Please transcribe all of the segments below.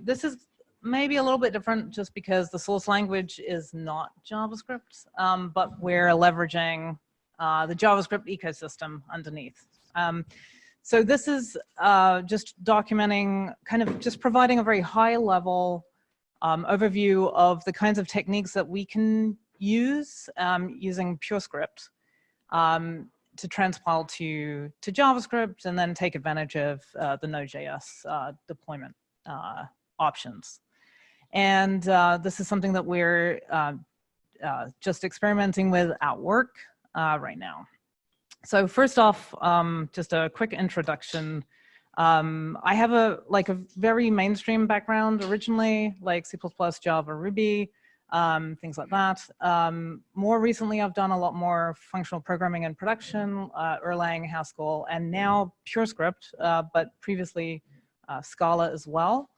This is maybe a little bit different just because the source language is not JavaScript, but we're leveraging the JavaScript ecosystem underneath. So this is just documenting, kind of just providing a very high level overview of the kinds of techniques that we can use using Purescript to transpile to JavaScript and then take advantage of the Node.js deployment options. And this is something that we're just experimenting with at work right now. So first off, just a quick introduction. I have a very mainstream background originally, like C++, Java, Ruby, things like that. More recently, I've done a lot more functional programming in production, Erlang, Haskell, and now Purescript, but previously Scala as well.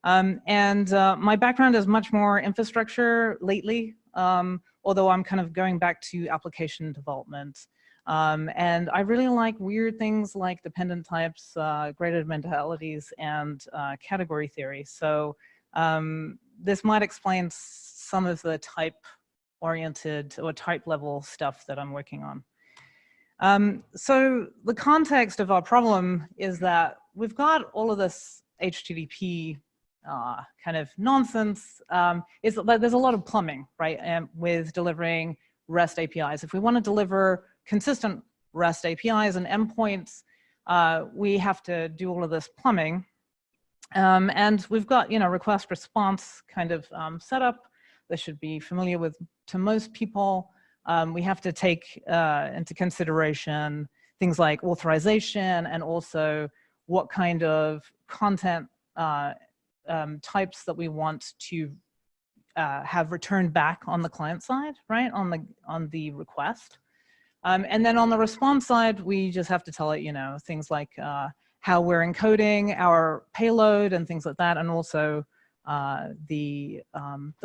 My background is much more infrastructure lately, although I'm kind of going back to application development. And I really like weird things like dependent types, graded mentalities, and category theory. So this might explain some of the type-oriented or type-level stuff that I'm working on. So the context of our problem is that we've got all of this HTTP kind of nonsense. There's a lot of plumbing, right, with delivering REST APIs. If we want to deliver consistent REST APIs and endpoints, we have to do all of this plumbing. And we've got, request response kind of set up. This should be familiar to most people. We have to take into consideration things like authorization and also what kind of content types that we want to have returned back on the client side, right, on the request. And then on the response side, we just have to tell it, things like how we're encoding our payload and things like that, and also the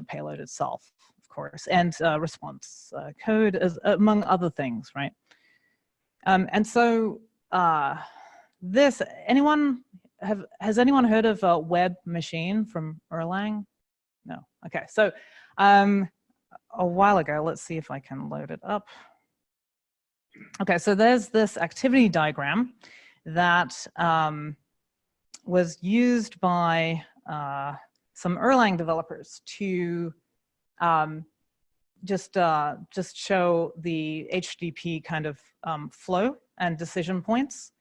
payload itself, of course, and response code, among other things, right? And so has anyone heard of a web machine from Erlang? No. Okay. So a while ago, let's see if I can load it up. Okay, so there's this activity diagram that was used by some Erlang developers to just show the HTTP kind of flow and decision points.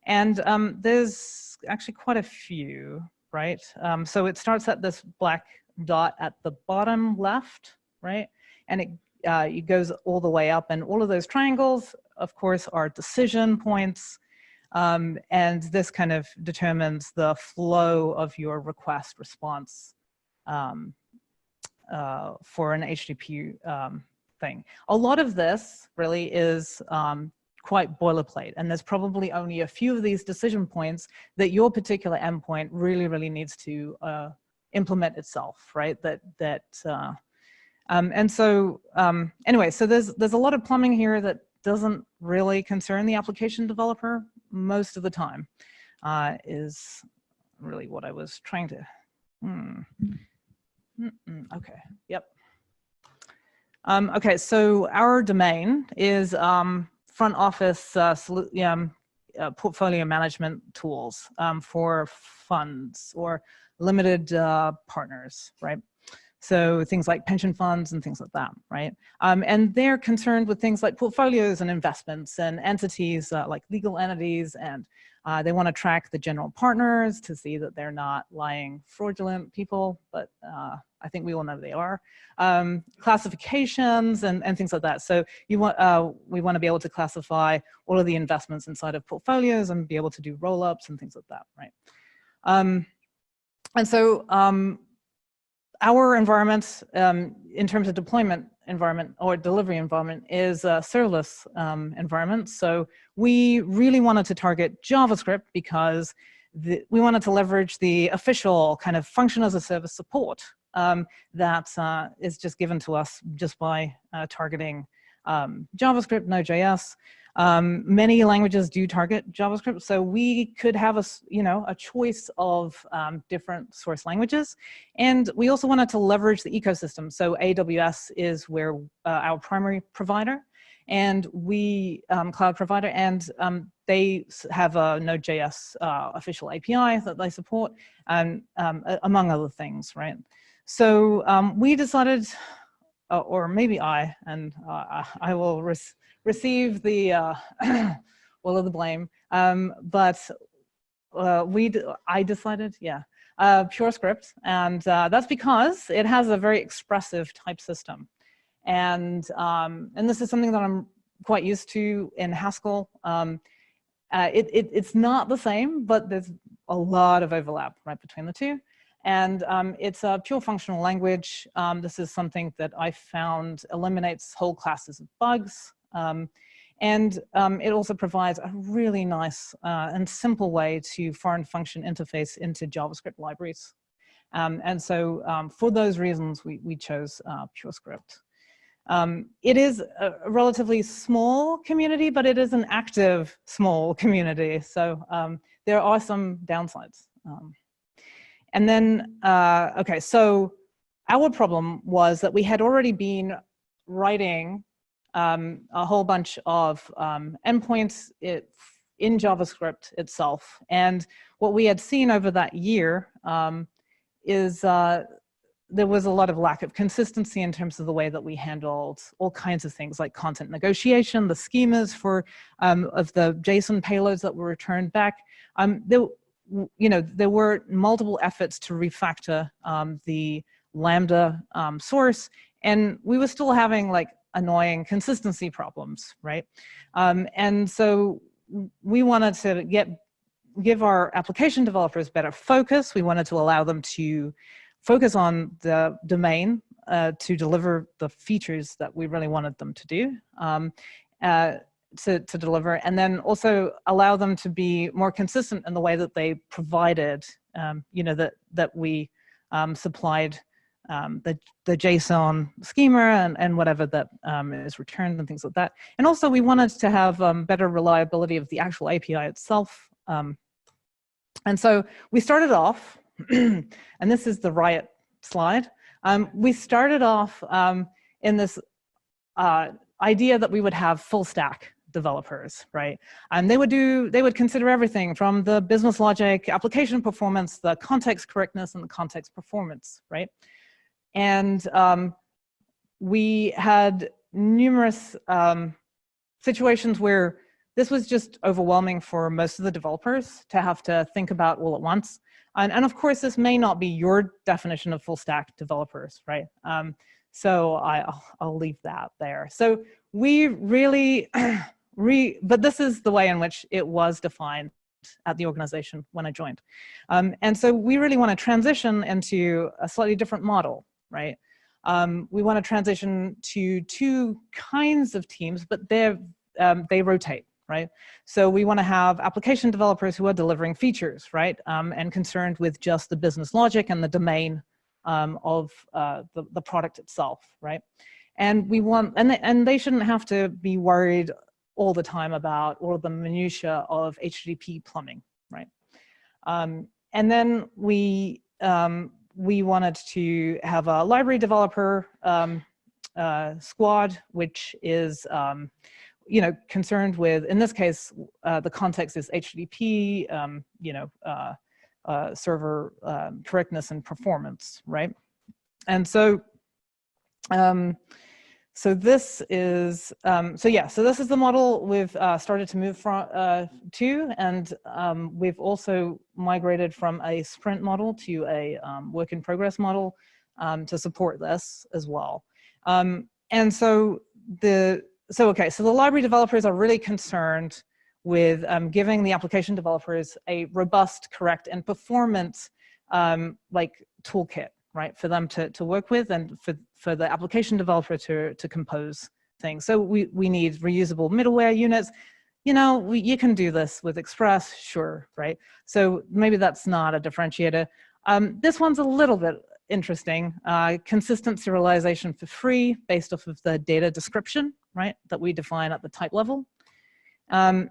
And there's actually quite a few, right? So it starts at this black dot at the bottom left, right? And it goes all the way up, and all of those triangles, of course, are decision points. And this kind of determines the flow of your request response for an HTTP thing. A lot of this really is quite boilerplate, and there's probably only a few of these decision points that your particular endpoint really needs to implement itself, right? And so anyway, so there's a lot of plumbing here that doesn't really concern the application developer most of the time, is really what I was trying to. Okay. Yep. Okay. So our domain is front office portfolio management tools for funds or limited partners, right? So things like pension funds and things like that, right? And they're concerned with things like portfolios and investments and entities like legal entities, and they want to track the general partners to see that they're not lying fraudulent people, but I think we all know they are. Classifications and things like that. So we want to be able to classify all of the investments inside of portfolios and be able to do roll-ups and things like that, right? And so our environment, in terms of deployment environment or delivery environment, is a serverless environment. So we really wanted to target JavaScript because we wanted to leverage the official kind of function as a service support that is just given to us just by targeting JavaScript, Node.js. Many languages do target JavaScript, so we could have a choice of different source languages, and we also wanted to leverage the ecosystem. So AWS is where our primary provider, and we cloud provider, and they have a Node.js official API that they support, among other things, right? So we decided, or maybe I will receive the all of the blame, but I decided, yeah, Purescript, and that's because it has a very expressive type system, and this is something that I'm quite used to in Haskell. It's not the same, but there's a lot of overlap right between the two. And it's a pure functional language. This is something that I found eliminates whole classes of bugs. And it also provides a really nice and simple way to foreign function interface into JavaScript libraries. And so for those reasons, we chose Purescript. It is a relatively small community, but it is an active small community. So there are some downsides. And then, okay, so our problem was that we had already been writing a whole bunch of endpoints in JavaScript itself. And what we had seen over that year is there was a lot of lack of consistency in terms of the way that we handled all kinds of things like content negotiation, the schemas for of the JSON payloads that were returned back. There were multiple efforts to refactor the Lambda source, and we were still having like annoying consistency problems, right? And so we wanted to give our application developers better focus. We wanted to allow them to focus on the domain to deliver the features that we really wanted them to do. To deliver, and then also allow them to be more consistent in the way that they provided, that we supplied the JSON schema and whatever that is returned and things like that. And also we wanted to have better reliability of the actual API itself. And so we started off, and this is the Riot slide. We started off in this idea that we would have full stack developers, right? And they would consider everything from the business logic, application performance, the context correctness, and the context performance, right? And we had numerous situations where this was just overwhelming for most of the developers to have to think about all at once. And of course, this may not be your definition of full stack developers, right? So I'll leave that there. So we really, but this is the way in which it was defined at the organization when I joined. And so we really want to transition into a slightly different model, right? We want to transition to two kinds of teams, but they rotate, right? So we want to have application developers who are delivering features, right? And concerned with just the business logic and the domain of the product itself, right? And we want, and they shouldn't have to be worried all the time about all of the minutiae of HTTP plumbing, right? And then we wanted to have a library developer squad, which is concerned with, in this case, the context is HTTP, server correctness and performance, right? And so, so this is, so this is the model we've started to move to, and we've also migrated from a sprint model to a work in progress model to support this as well. And so the library developers are really concerned with giving the application developers a robust, correct, and performance toolkit, right, for them to work with, and for the application developer to compose things. So we need reusable middleware units. You can do this with Express, sure, right? So maybe that's not a differentiator. This one's a little bit interesting. Consistent serialization for free based off of the data description, right, that we define at the type level. We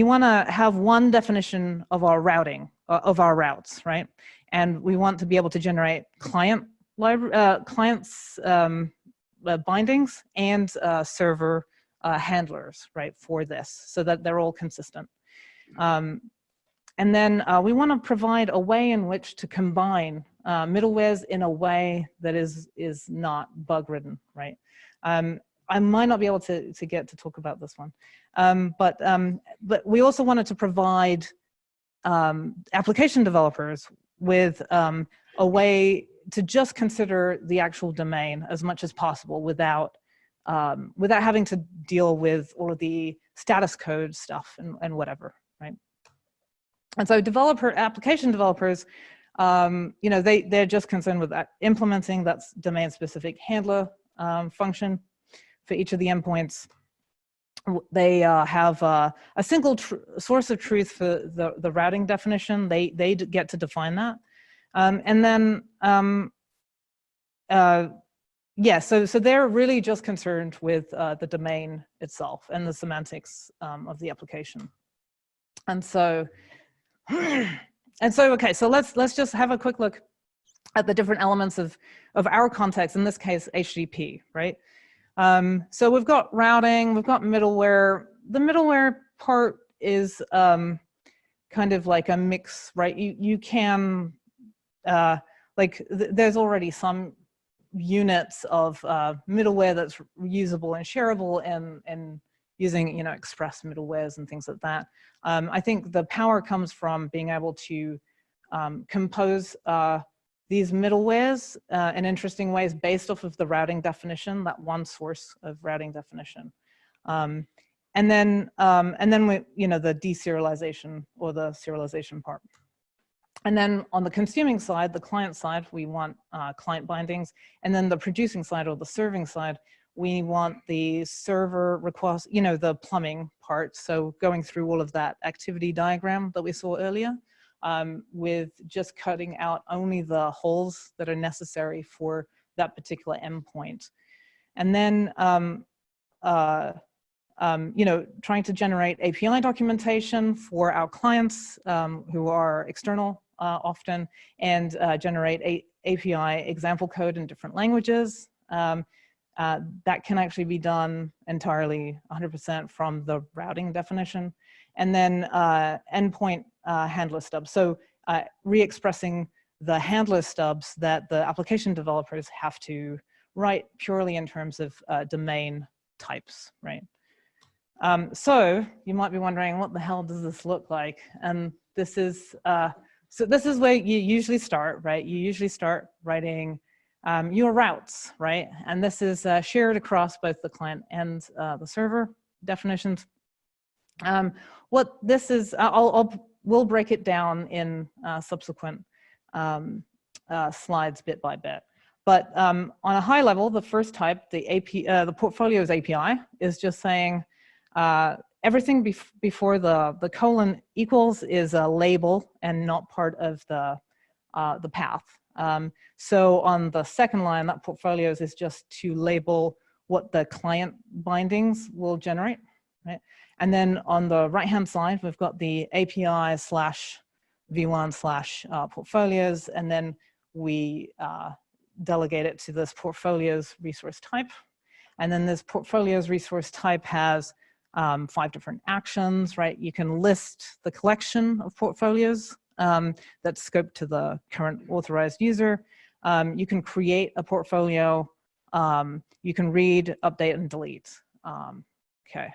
want to have one definition of our routing, of our routes, right? And we want to be able to generate clients bindings and server handlers, right, for this, so that they're all consistent. And then we want to provide a way in which to combine middlewares in a way that is not bug-ridden, right? I might not be able to get to talk about this one, but we also wanted to provide application developers with a way to just consider the actual domain as much as possible without having to deal with all of the status code stuff and whatever, right? And so application developers, you know, they're just concerned with that, implementing that domain-specific handler function for each of the endpoints. They have a single source of truth for the routing definition. They get to define that. And then, yeah, so they're really just concerned with the domain itself and the semantics of the application. And so, okay, so let's just have a quick look at the different elements of our context, in this case, HTTP, right? So we've got routing, we've got middleware. The middleware part is kind of like a mix, right? You can, there's already some units of middleware that's reusable and shareable and using, you know, express middlewares and things like that. I think the power comes from being able to compose these middlewares in interesting ways based off of the routing definition, that one source of routing definition. And then we, you know, the deserialization or the serialization part. And then on the consuming side, the client side, we want client bindings. And then the producing side or the serving side, we want the server request, you know, the plumbing part. So going through all of that activity diagram that we saw earlier, with just cutting out only the holes that are necessary for that particular endpoint. And then, you know, trying to generate API documentation for our clients who are external often, and generate API example code in different languages. That can actually be done entirely 100% from the routing definition. And then endpoint handler stubs. So re-expressing the handler stubs that the application developers have to write purely in terms of domain types, right? So you might be wondering, what the hell does this look like? And this is, so this is where you usually start, right? You usually start writing your routes, right? And this is shared across both the client and the server definitions. What this is, we'll break it down in subsequent slides bit by bit. But on a high level, the first type, the portfolios API, is just saying everything before the colon equals is a label and not part of the path. So on the second line, that portfolios is just to label what the client bindings will generate, right? And then on the right-hand side, we've got the API /v1/ portfolios, and then we delegate it to this portfolios resource type. And then this portfolios resource type has 5 different actions, right? You can list the collection of portfolios that's scoped to the current authorized user. You can create a portfolio. You can read, update, and delete. Okay.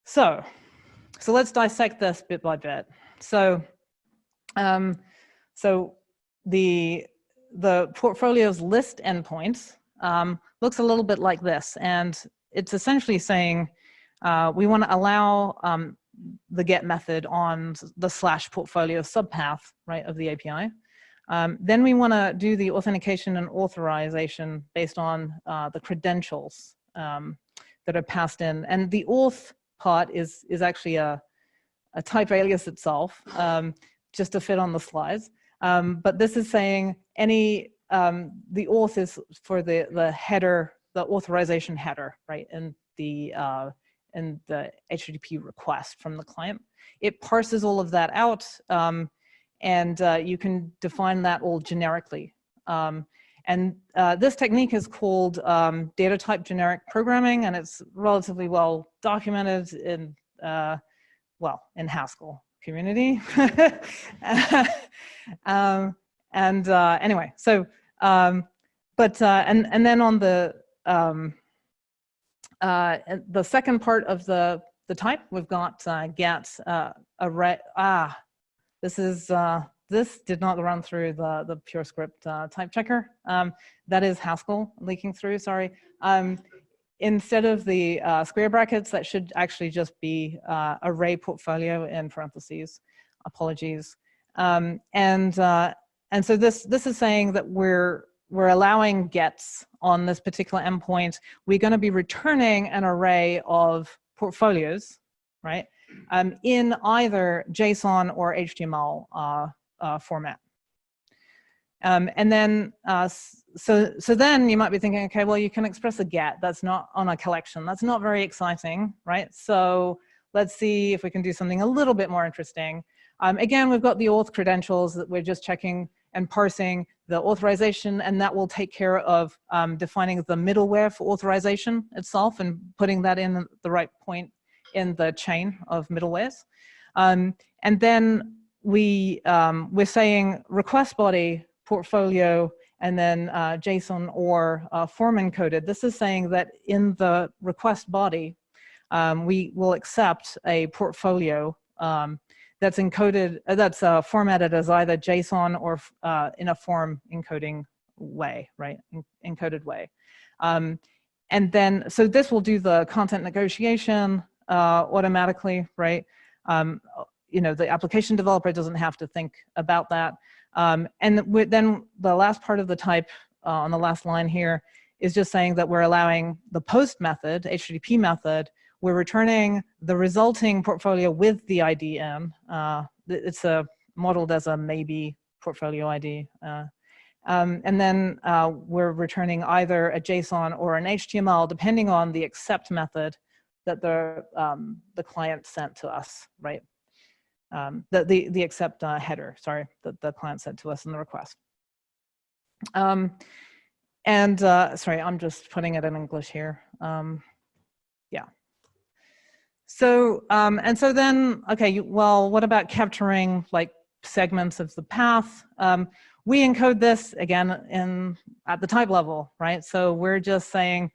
So let's dissect this bit by bit. So the portfolio's list endpoint looks a little bit like this, and it's essentially saying we want to allow the get method on the /portfolio subpath, right, of the API. Then we want to do the authentication and authorization based on the credentials that are passed in, and the auth part is actually a type alias itself, just to fit on the slides. But this is saying the auth is for the header, the authorization header, right? And the HTTP request from the client. It parses all of that out, and you can define that all generically. This technique is called data type generic programming, and it's relatively well documented in, in Haskell community. Anyway, so, and then on the second part of the type, we've got get array. This did not run through the Purescript type checker. That is Haskell leaking through, sorry. Instead of the square brackets, that should actually just be array portfolio in parentheses. Apologies. And so this is saying that we're allowing gets on this particular endpoint. We're going to be returning an array of portfolios, right? In either JSON or HTML format. And then, so then you might be thinking, okay, well, you can express a get. That's not on a collection. That's not very exciting, right? So let's see if we can do something a little bit more interesting. Again, we've got the auth credentials that we're just checking and parsing the authorization, and that will take care of defining the middleware for authorization itself and putting that in the right point in the chain of middlewares. And then we're saying request body portfolio and then JSON or form encoded. This is saying that in the request body, we will accept a portfolio that's encoded, that's formatted as either JSON or in a form encoding way, right? Encoded way. And then, so this will do the content negotiation automatically, right? You know, the application developer doesn't have to think about that. And then the last part of the type on the last line here is just saying that we're allowing the post method, HTTP method, we're returning the resulting portfolio with the ID in. It's modeled as a maybe portfolio ID. And then we're returning either a JSON or an HTML, depending on the accept method that the client sent to us, right? The accept header, sorry, that the client sent to us in the request. Sorry, I'm just putting it in English here. Yeah. So, and so then, okay, well, what about capturing like segments of the path? We encode this again at the type level, right? So we're just saying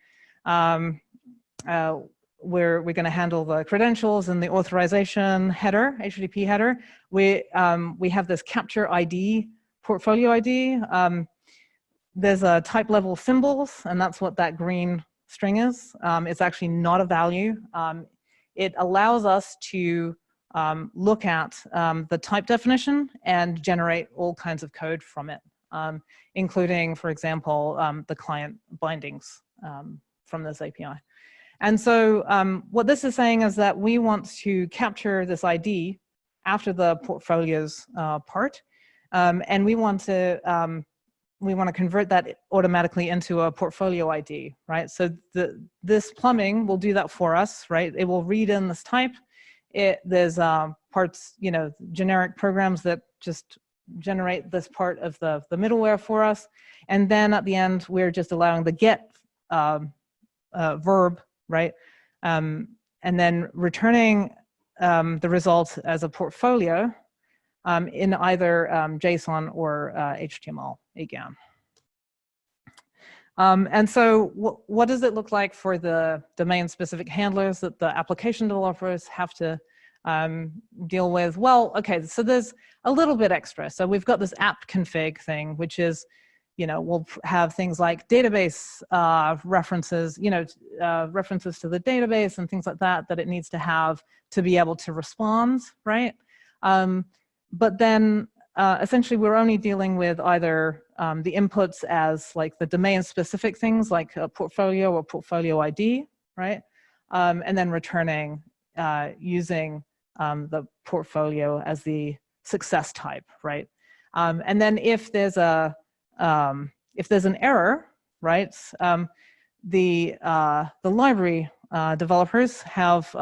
we're going to handle the credentials and the authorization header, HTTP header. We have this capture ID, portfolio ID. There's a type level symbols, and that's what that green string is. It's actually not a value. It allows us to look at the type definition and generate all kinds of code from it, including, for example, the client bindings from this API. And so what this is saying is that we want to capture this ID after the portfolios part, and we want to convert that automatically into a portfolio ID, right? So this plumbing will do that for us, right? It will read in this type. There's parts, you know, generic programs that just generate this part of the middleware for us. And then at the end, we're just allowing the get verb, right? And then returning the result as a portfolio in either JSON or HTML again. And so what does it look like for the domain-specific handlers that the application developers have to deal with? Well, okay, so there's a little bit extra. So we've got this app config thing, which is, you know, we'll have things like database references, you know, references to the database and things like that it needs to have to be able to respond, right? But then essentially we're only dealing with either the inputs as like the domain-specific things like a portfolio or portfolio ID, right? And then returning using the portfolio as the success type, right? And then if there's an error, right, the library developers have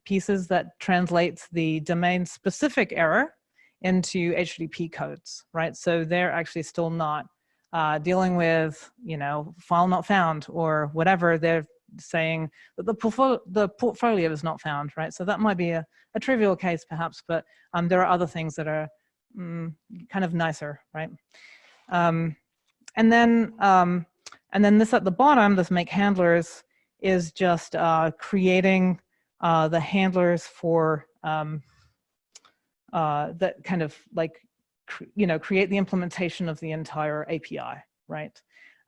pieces that translates the domain-specific error into HTTP codes, right? So they're actually still not dealing with, file not found or whatever. They're saying that the portfolio is not found, right? So that might be a trivial case perhaps, but there are other things that are kind of nicer, right? And then this at the bottom, this make handlers, is just creating the handlers for that kind of like, create the implementation of the entire API, right?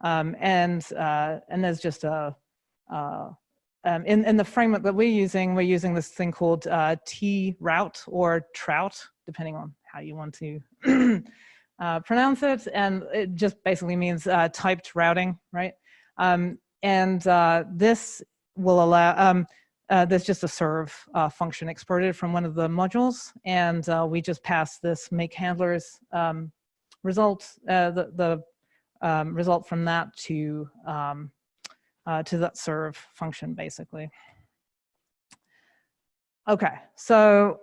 And there's just a, in the framework that we're using this thing called T-route or trout, depending on how you want to pronounce it. And it just basically means typed routing, right? This will allow, there's just a serve function exported from one of the modules, and we just pass this make handlers result, the result from that to that serve function, basically. Okay, so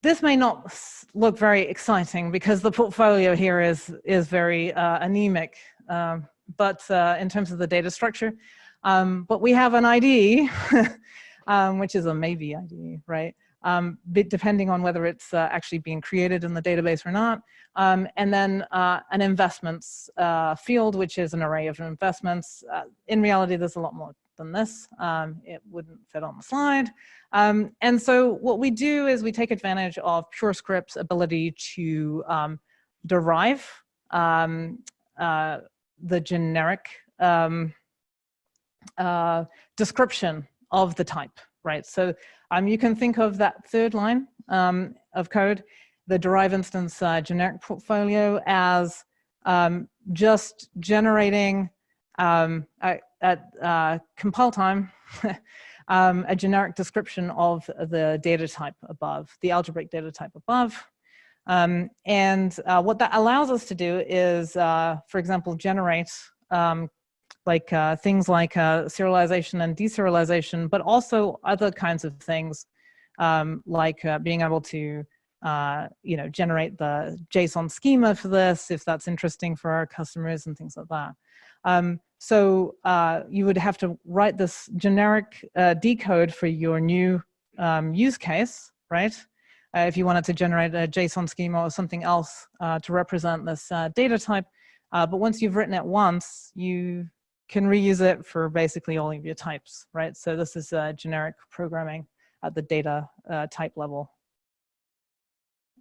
this may not look very exciting because the portfolio here is very anemic, but in terms of the data structure. But we have an ID, which is a maybe ID, right? Depending on whether it's actually being created in the database or not. And then an investments field, which is an array of investments. In reality, there's a lot more than this. It wouldn't fit on the slide. And so what we do is we take advantage of Purescript's ability to derive the generic description of the type, right? So you can think of that third line of code, the derive instance generic portfolio, as just generating at compile time a generic description of the data type above, the algebraic data type above. And what that allows us to do is, for example, generate things like serialization and deserialization, but also other kinds of things like being able to generate the JSON schema for this, if that's interesting for our customers and things like that. So you would have to write this generic decode for your new use case, right? If you wanted to generate a JSON schema or something else to represent this data type. But once you've written it once, you can reuse it for basically all of your types, right? So this is generic programming at the data type level.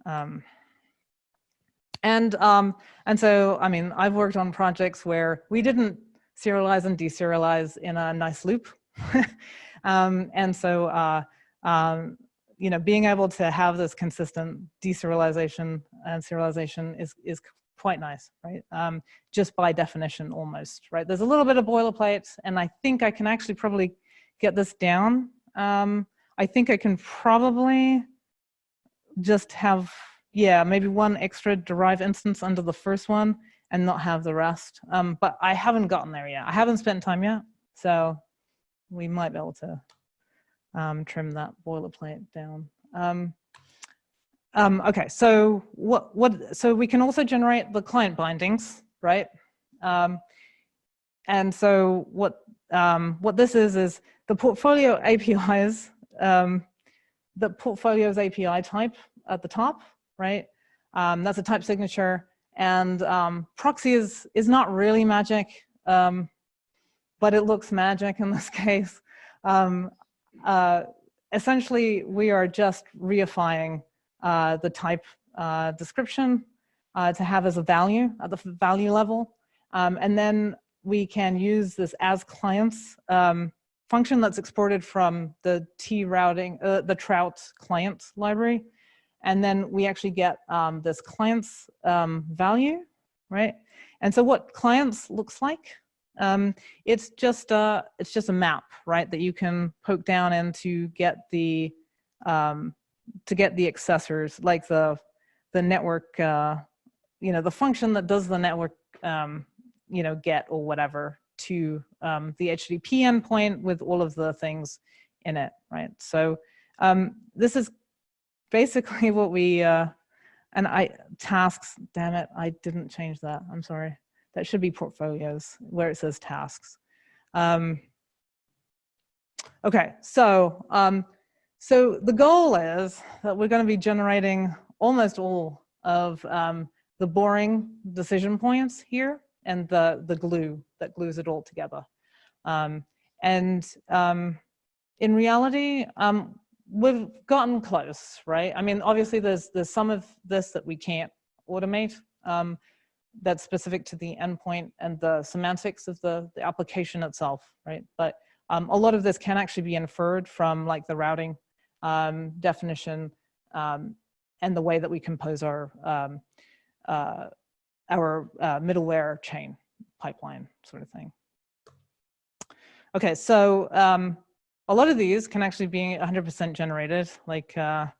And so, I mean, I've worked on projects where we didn't serialize and deserialize in a nice loop. And so, being able to have this consistent deserialization and serialization is quite nice, right? Just by definition, almost, right? There's a little bit of boilerplate, and I think I can actually probably get this down. I think I can probably just have, yeah, maybe one extra derive instance under the first one and not have the rest. But I haven't gotten there yet. I haven't spent time yet, so we might be able to trim that boilerplate down. Okay, so so we can also generate the client bindings, right? And so what this is the portfolio APIs, the portfolio's API type at the top, right? That's a type signature, and proxy is not really magic, but it looks magic in this case. Essentially, we are just reifying the type description to have as a value at the value level. And then we can use this as clients function that's exported from the T-routing, the trout client library. And then we actually get this client's value, right? And so what clients looks like, it's just a map, right, that you can poke down in to get the accessors, like the network, the function that does the network, get or whatever to the HTTP endpoint with all of the things in it, right? So this is basically what we, tasks, damn it, I didn't change that, I'm sorry. That should be portfolios where it says tasks. Okay, so the goal is that we're going to be generating almost all of the boring decision points here and the glue that glues it all together. In reality, we've gotten close, right? I mean, obviously there's some of this that we can't automate. That's specific to the endpoint and the semantics of the application itself, right? But a lot of this can actually be inferred from like the routing definition and the way that we compose our middleware chain pipeline sort of thing. Okay, so a lot of these can actually be 100% generated, like the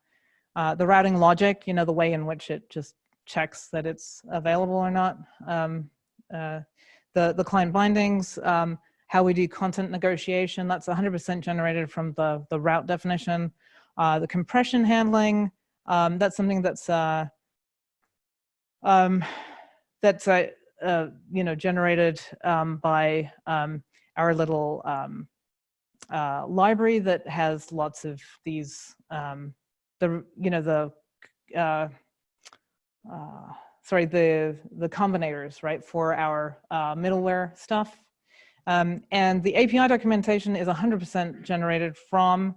routing logic, you know, the way in which it just checks that it's available or not. The client bindings, how we do content negotiation, that's 100% generated from the route definition. The compression handling, that's something that's you know, generated by our little library that has lots of these the combinators, right, for our middleware stuff. And the API documentation is 100% generated from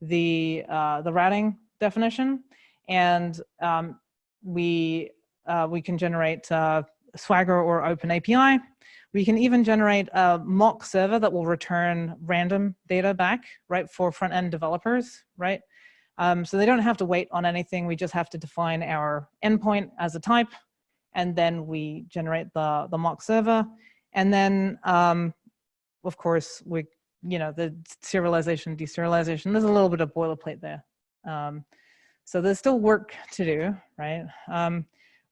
the routing definition, and we can generate Swagger or OpenAPI. We can even generate a mock server that will return random data back, right, for front-end developers, right? So they don't have to wait on anything. We just have to define our endpoint as a type, and then we generate the mock server. And then, of course, the serialization, deserialization, there's a little bit of boilerplate there. So there's still work to do, right?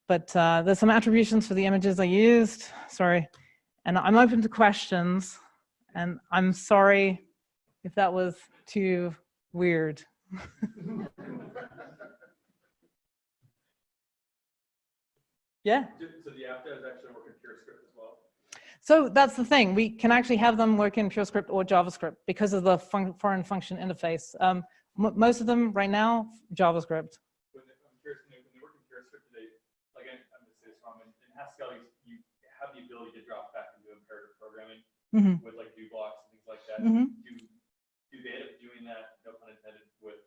But there's some attributions for the images I used, sorry. And I'm open to questions, and I'm sorry if that was too weird. Yeah? So the app does actually work in Purescript as well? So that's the thing. We can actually have them work in Purescript or JavaScript because of the foreign function interface. Most of them right now, JavaScript. I'm curious, when they work in Purescript, like I'm going to say this wrong, in Haskell, you have the ability to drop back into imperative programming with like do blocks and things like that. Do they end up doing that, no pun intended, with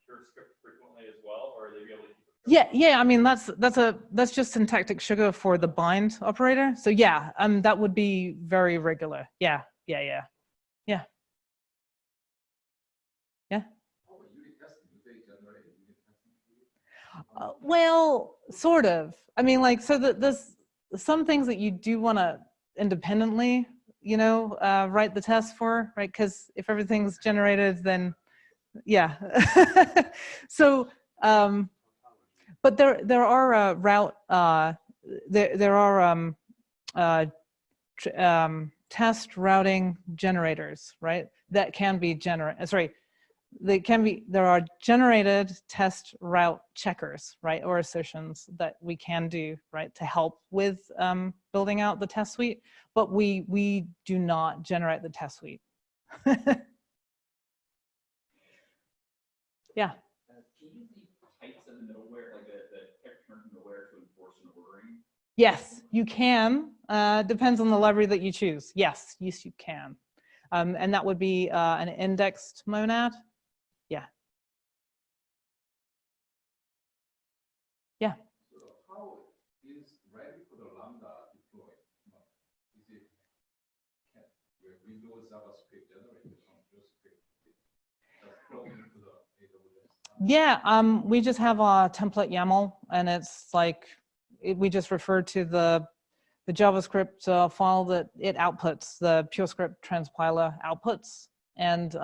Purescript frequently as well, or are they able to keep it? Yeah. I mean, that's just syntactic sugar for the bind operator. So yeah, that would be very regular. Yeah. Well, sort of. I mean, like, so there's some things that you do want to independently, you know, write the test for, right? Because if everything's generated, then yeah. So, but there are route there are test routing generators, right? That can be there are generated test route checkers, right, or assertions that we can do, right, to help with building out the test suite, but we do not generate the test suite. Yeah. Can you use the types of the middleware, like the external middleware, to enforce an ordering? Yes, you can. Depends on the library that you choose. Yes, you can. And that would be an indexed monad. Yeah. Yeah. So how is ready for the Lambda deployed? Is it Windows JavaScript generated from Purescript? Just plug into the AWS? Yeah, we just have a template YAML, and it's like we just refer to the JavaScript file that it outputs, the Purescript transpiler outputs, and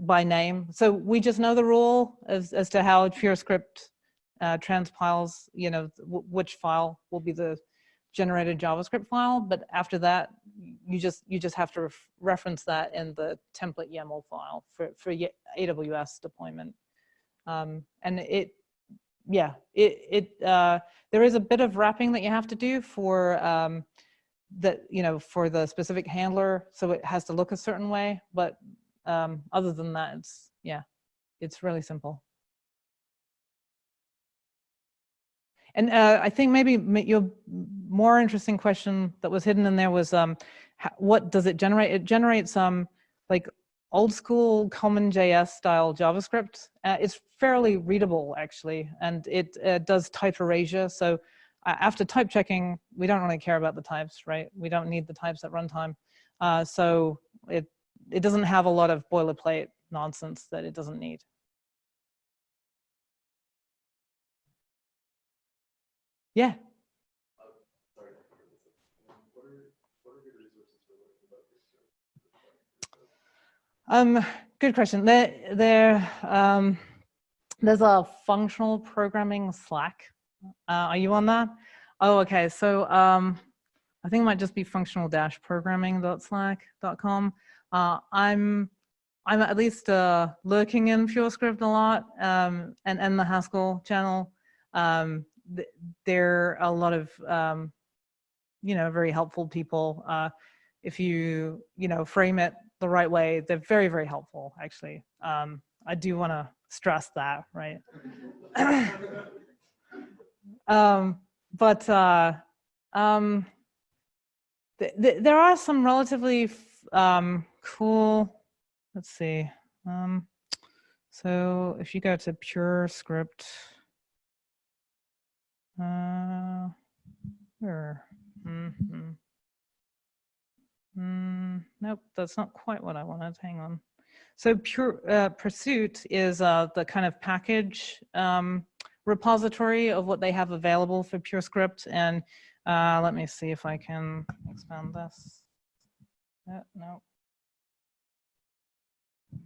by name. So we just know the rule as to how Purescript transpiles, you know, which file will be the generated JavaScript file, but after that, you just have to reference that in the template YAML file for AWS deployment. And there is a bit of wrapping that you have to do for for the specific handler, so it has to look a certain way. But other than that, it's really simple. And I think maybe your more interesting question that was hidden in there was, what does it generate? It generates like old school common JS style JavaScript. It's fairly readable actually, and it does type erasure. So after type checking, we don't really care about the types, right? We don't need the types at runtime. So it doesn't have a lot of boilerplate nonsense that it doesn't need. Yeah. Sorry, what are good resources for learning about this? Good question. There's a functional programming Slack. Are you on that? Oh, okay. So I think it might just be functional-programming.slack.com. I'm at least lurking in Purescript a lot, and the Haskell channel. There are a lot of very helpful people. If you frame it the right way, they're very, very helpful actually. I do want to stress that, right? There are some relatively cool, let's see. So if you go to Purescript, nope, that's not quite what I wanted. Hang on. So Pursuit is the kind of package repository of what they have available for Purescript. And let me see if I can expand this. No.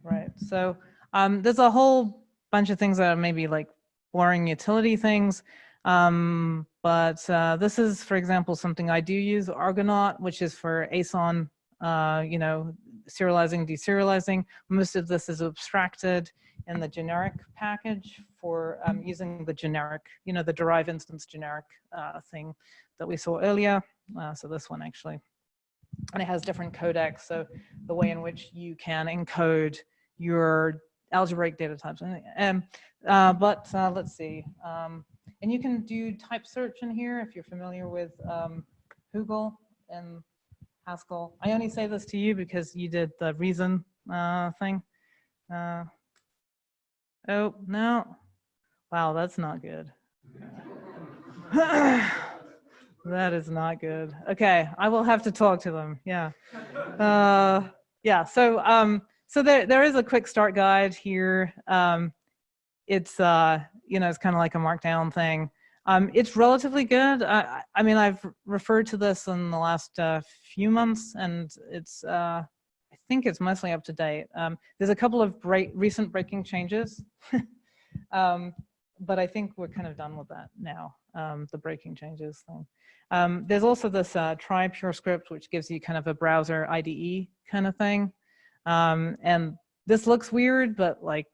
Right. So there's a whole bunch of things that are maybe like boring utility things. But this is, for example, something I do use, Argonaut, which is for ASON, serializing, deserializing. Most of this is abstracted in the generic package for using the generic, the derive instance generic thing that we saw earlier. So this one actually. And it has different codecs, so the way in which you can encode your algebraic data types. Let's see. And you can do type search in here if you're familiar with Google and Haskell. I only say this to you because you did the reason thing. Oh, no. Wow, that's not good. That is not good. Okay, I will have to talk to them. Yeah. Yeah, so there is a quick start guide here. It's it's kind of like a markdown thing. It's relatively good. I mean, I've referred to this in the last few months, and it's I think it's mostly up to date. There's a couple of recent breaking changes, but I think we're kind of done with that now. The breaking changes thing. There's also this try Purescript, which gives you kind of a browser IDE kind of thing. And this looks weird, but like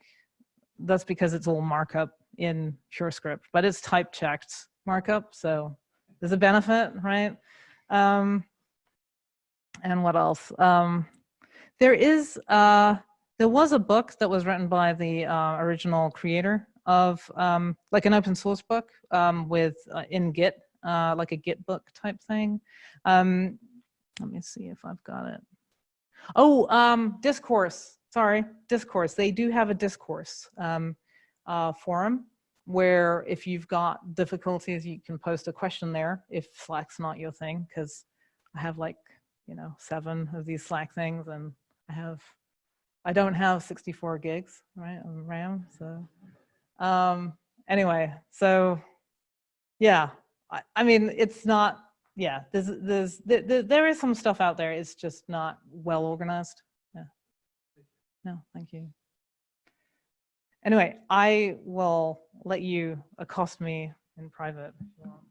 that's because it's all markup in Purescript, but it's type checked markup, so there's a benefit, right? And what else? There was a book that was written by the original creator of like an open source book with in Git, like a Git book type thing. Let me see if I've got it. Oh, Discourse. Sorry, Discourse. They do have a Discourse forum where if you've got difficulties, you can post a question there if Slack's not your thing, because I have like 7 of these Slack things, and I don't have 64 gigs, right, of RAM. So anyway, so yeah, I mean, it's not, yeah, there is some stuff out there. It's just not well organized. Yeah. No, thank you. Anyway, I will let you accost me in private if you want.